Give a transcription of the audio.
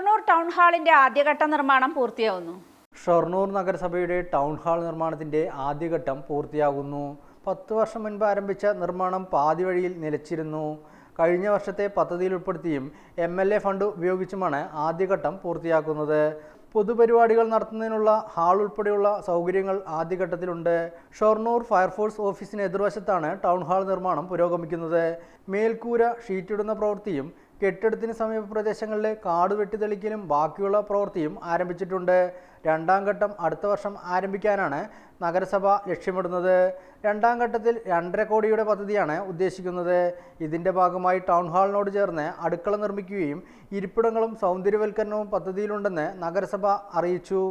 Shoranur town ഹാളിന്റെ ആദ്യഘട്ട നിർമ്മാണം പൂർത്തിയാവുന്നു. ഷൊർണൂർ നഗരസഭയുടെ ടൗൺ ഹാൾ നിർമ്മാണത്തിന്റെ ആദ്യഘട്ടം പൂർത്തിയാകുന്നു. 10 വർഷം മുൻപ് ആരംഭിച്ച നിർമ്മാണം പാതി വഴിയിൽ നിലച്ചിരുന്നു. കഴിഞ്ഞ വർഷത്തെ പദ്ധതിയിൽ ഉൾപ്പെടുത്തിയും MLA ഫണ്ട് ഉപയോഗിച്ചുമാണ് ആദ്യഘട്ടം പൂർത്തിയാക്കുന്നത്. പൊതുപരിപാടികൾ നടത്തുന്നതിനുള്ള ഹാൾ ഉൾപ്പെടെയുള്ള സൗകര്യങ്ങൾ ആദ്യഘട്ടത്തിലുണ്ട്. ഷൊർണൂർ ഫയർഫോഴ്സ് ഓഫീസിന് എതിർവശത്താണ് ടൗൺ ഹാൾ നിർമ്മാണം പുരോഗമിക്കുന്നത്. മേൽക്കൂര ഷീറ്റിടുന്ന പ്രവൃത്തിയും കെട്ടിടത്തിന് സമീപ പ്രദേശങ്ങളിലെ കാട് വെട്ടിത്തെളിക്കലും ബാക്കിയുള്ള പ്രവൃത്തിയും ആരംഭിച്ചിട്ടുണ്ട്. രണ്ടാം ഘട്ടം അടുത്ത വർഷം ആരംഭിക്കാനാണ് നഗരസഭ ലക്ഷ്യമിടുന്നത്. രണ്ടാം ഘട്ടത്തിൽ 2.5 കോടിയുടെ പദ്ധതിയാണ് ഉദ്ദേശിക്കുന്നത്. ഇതിൻ്റെ ഭാഗമായി ടൗൺ ഹാളിനോട് ചേർന്ന് അടുക്കള നിർമ്മിക്കുകയും ഇരിപ്പിടങ്ങളും സൗന്ദര്യവൽക്കരണവും പദ്ധതിയിലുണ്ടെന്ന് നഗരസഭ അറിയിച്ചു.